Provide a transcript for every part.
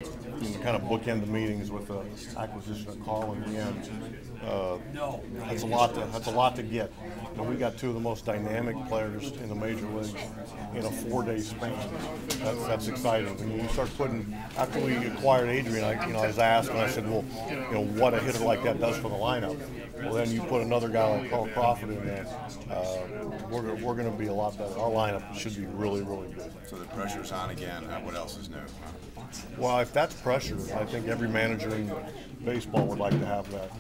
You can kind of bookend the meetings with the acquisition of Carl in the end. That's a lot to get. You know, we got two of the most dynamic players in the major leagues in a 4-day span. That's exciting. When you start putting, after we acquired Adrian, I was asked and I said, well, what a hitter like that does for the lineup. Well, then you put another guy like Carl Crawford in there. We're going to be a lot better. Our lineup should be really, really good. So the pressure's on again. What else is new? Well, if that's pressure, I think every manager in baseball would like to have that.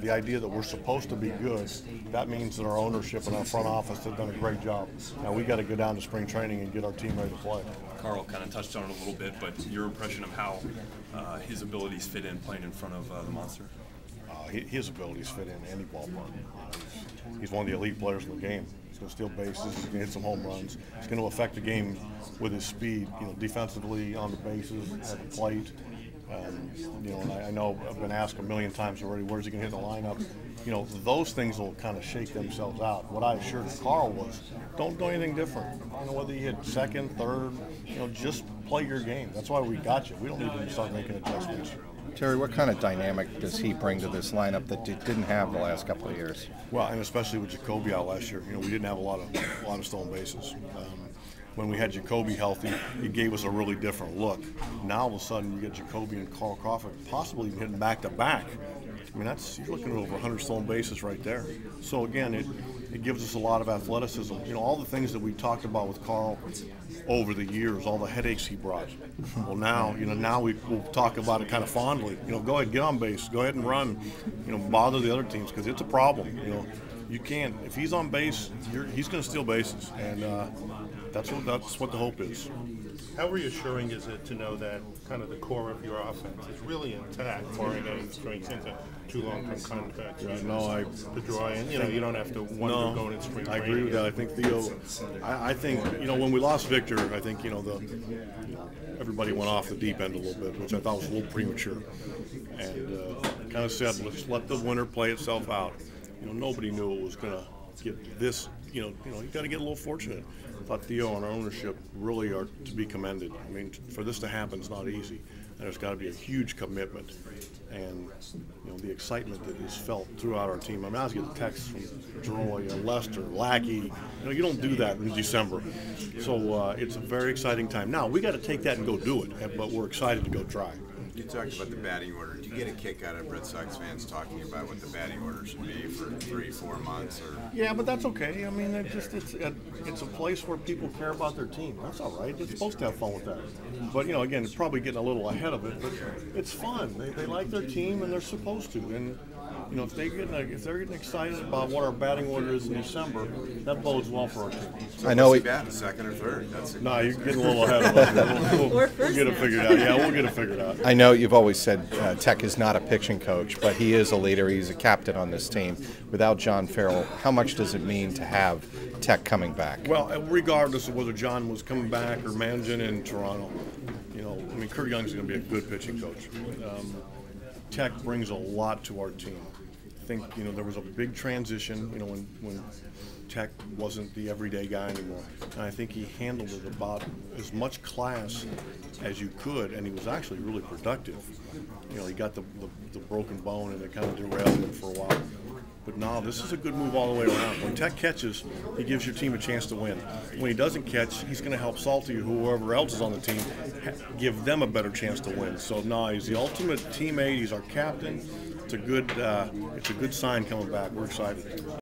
The idea that we're supposed to be good, that means that our ownership and our front office have done a great job. Now we got to go down to spring training and get our team ready to play. Carl kind of touched on it a little bit, but your impression of how his abilities fit in playing in front of the monster? His abilities fit in any ballpark. He's one of the elite players in the game. He's going to steal bases. He's going to hit some home runs. He's going to affect the game with his speed. Defensively on the bases, at the plate. And I know I've been asked a million times already, where's he going to hit the lineup? Those things will kind of shake themselves out. What I assured Carl was, don't do anything different. Whether you hit second, third, just play your game. That's why we got you. We don't need to start making adjustments. Terry, what kind of dynamic does he bring to this lineup that it didn't have the last couple of years? Well, and especially with Jacoby out last year, we didn't have a lot of stolen bases. When we had Jacoby healthy, it gave us a really different look. Now all of a sudden you get Jacoby and Carl Crawford possibly even hitting back to back. You're looking at over 100 stolen bases right there. So again, it gives us a lot of athleticism. All the things that we talked about with Carl over the years, all the headaches he brought. Well, now we'll talk about it kind of fondly. Go ahead, get on base, go ahead and run. Bother the other teams because it's a problem. You can't. If he's on base, he's going to steal bases, and that's what the hope is. How reassuring is it to know that kind of the core of your offense is really intact, barring any strengths into 2 long-term contracts? To draw in, you don't have to wonder going in spring training. I agree with that. I think Theo. I think when we lost Victor, I think everybody went off the deep end a little bit, which I thought was a little premature, and kind of said, let's let the winter play itself out. Nobody knew it was going to get this. You got to get a little fortunate. I thought Theo and our ownership really are to be commended. For this to happen is not easy. And there's got to be a huge commitment, and the excitement that is felt throughout our team. I was getting texts from Droy, Lester, Lackey. You don't do that in December, so it's a very exciting time. Now we got to take that and go do it, but we're excited to go try. You talked about the batting order. Do you get a kick out of Red Sox fans talking about what the batting order should be for 3-4 months? Yeah, but that's okay. It's a place where people care about their team. That's all right. It's supposed to have fun with that. But again, it's probably getting a little ahead of it. But it's fun. They like their team, and they're supposed to. And if they're getting excited about what our batting order is in December, that bodes well for our team. So I know he batting second or third. No, you're getting a little ahead of us. We'll get it figured out. Yeah, we'll get it figured out. I know you've always said Tech is not a pitching coach, but he is a leader. He's a captain on this team. Without John Farrell, how much does it mean to have Tech coming back? Well, regardless of whether John was coming back or managing in Toronto, Kurt Young's going to be a good pitching coach. Tech brings a lot to our team. I think there was a big transition when Tech wasn't the everyday guy anymore, and I think he handled it about as much class as you could, and he was actually really productive. He got the broken bone, and it kind of derailed him for a while. But now this is a good move all the way around. When Tech catches, he gives your team a chance to win. When he doesn't catch, he's going to help Salty or whoever else is on the team give them a better chance to win. So now he's the ultimate teammate. He's our captain. It's a good sign coming back. We're excited.